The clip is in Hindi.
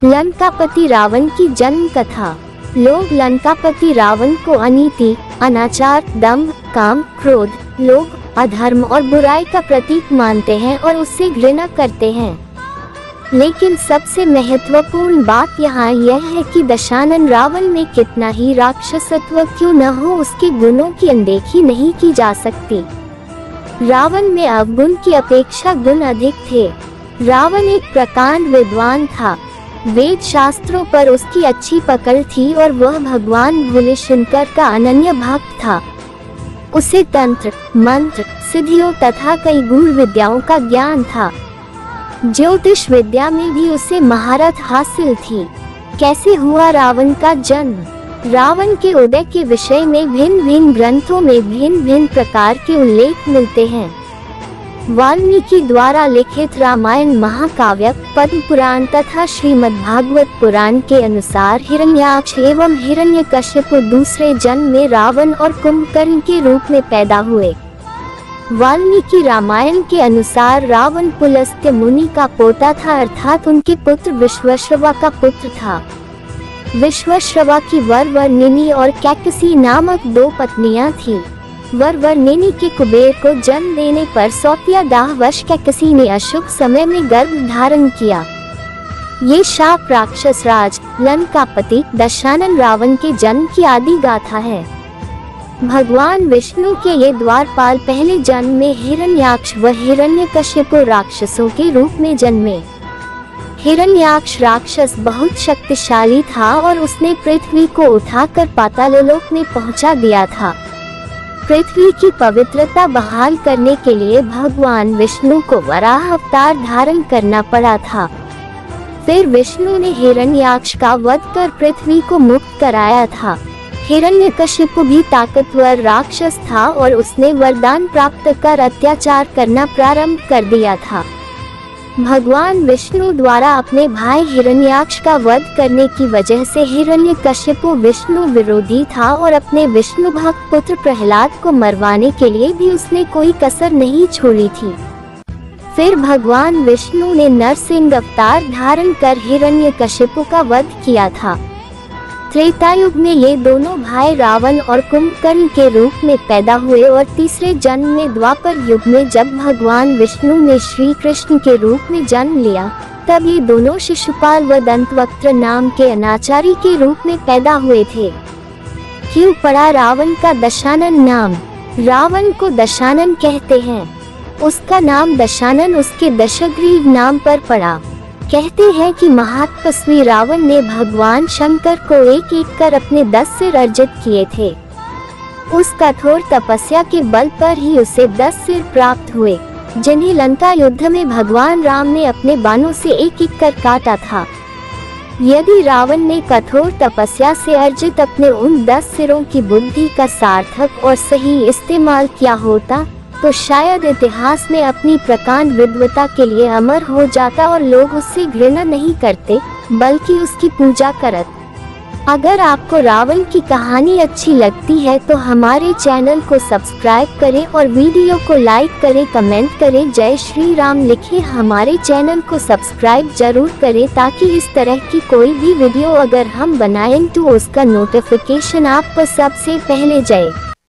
लंकापति रावण की जन्म कथा। लोग लंकापति रावण को अनीति, अनाचार, दंभ, काम, क्रोध, लोभ, अधर्म और बुराई का प्रतीक मानते हैं और उससे घृणा करते हैं। लेकिन सबसे महत्वपूर्ण बात यहाँ यह है कि दशानन रावण में कितना ही राक्षसत्व क्यों न हो, उसके गुणों की अनदेखी नहीं की जा सकती। रावण में अवगुण की अपेक्षा गुण अधिक थे। रावण एक प्रकांड विद्वान था। वेद शास्त्रों पर उसकी अच्छी पकड़ थी और वह भगवान भोलेशंकर का अनन्य भक्त था। उसे तंत्र, मंत्र, सिद्धियों तथा कई गूढ़ विद्याओं का ज्ञान था। ज्योतिष विद्या में भी उसे महारत हासिल थी। कैसे हुआ रावण का जन्म? रावण के उदय के विषय में भिन्न भिन्न ग्रंथों में भिन्न भिन्न प्रकार के उल्लेख मिलते हैं। वाल्मीकि द्वारा लिखित रामायण महाकाव्य, पद्म पुराण तथा श्रीमद्भागवत पुराण के अनुसार हिरण्याक्ष एवं हिरण्यकश्यप दूसरे जन्म में रावण और कुंभकर्ण के रूप में पैदा हुए। वाल्मीकि रामायण के अनुसार रावण पुलस्त्य मुनि का पोता था, अर्थात उनके पुत्र विश्वश्रवा का पुत्र था। विश्वश्रवा की वरवर्णिनी और कैकसी नामक दो पत्नियां थीं। वरवर्णिनी के कुबेर को जन्म देने पर सौतिया दाहवश कैकसी ने अशुभ समय में गर्भ धारण किया। ये शाप राक्षस राज लंकापति दशानन रावण के जन्म की आदि गाथा है। भगवान विष्णु के ये द्वारपाल पहले जन्म में हिरण्याक्ष व हिरण्यकश्यप राक्षसों के रूप में जन्मे। हिरण्याक्ष राक्षस बहुत शक्तिशाली था और उसने पृथ्वी को उठाकर पाताललोक में पहुंचा दिया था। पृथ्वी की पवित्रता बहाल करने के लिए भगवान विष्णु को वराह अवतार धारण करना पड़ा था। फिर विष्णु ने हिरण्याक्ष का वध कर पृथ्वी को मुक्त कराया था। हिरण्यकश्यप भी ताकतवर राक्षस था और उसने वरदान प्राप्त कर अत्याचार करना प्रारंभ कर दिया था। भगवान विष्णु द्वारा अपने भाई हिरण्याक्ष का वध करने की वजह से हिरण्यकश्यप विष्णु विरोधी था और अपने विष्णु भक्त पुत्र प्रहलाद को मरवाने के लिए भी उसने कोई कसर नहीं छोड़ी थी। फिर भगवान विष्णु ने नरसिंह अवतार धारण कर हिरण्यकश्यप का वध किया था। त्रेता युग में ये दोनों भाई रावण और कुंभकर्ण के रूप में पैदा हुए और तीसरे जन्म में द्वापर युग में जब भगवान विष्णु ने श्री कृष्ण के रूप में जन्म लिया, तब ये दोनों शिशुपाल व दंतवक्त्र नाम के अनाचारी के रूप में पैदा हुए थे। क्यों पड़ा रावण का दशानन नाम? रावण को दशानन कहते हैं। उसका नाम दशानन उसके दशग्रीव नाम पर पड़ा। कहते हैं कि महातपस्वी रावण ने भगवान शंकर को एक एक कर अपने 10 सिर अर्जित किए थे। उस कठोर तपस्या के बल पर ही उसे 10 सिर प्राप्त हुए, जिन्हें लंका युद्ध में भगवान राम ने अपने बाणों से एक एक कर काटा था। यदि रावण ने कठोर तपस्या से अर्जित अपने उन 10 सिरों की बुद्धि का सार्थक और सही इस्तेमाल किया होता, तो शायद इतिहास में अपनी प्रकांड विद्वता के लिए अमर हो जाता और लोग उससे घृणा नहीं करते बल्कि उसकी पूजा करत। अगर आपको रावण की कहानी अच्छी लगती है तो हमारे चैनल को सब्सक्राइब करें और वीडियो को लाइक करें, कमेंट करें, जय श्री राम लिखें। हमारे चैनल को सब्सक्राइब जरूर करें ताकि इस तरह की कोई भी वीडियो अगर हम बनाएं तो उसका नोटिफिकेशन आप पर सबसे पहले जाए।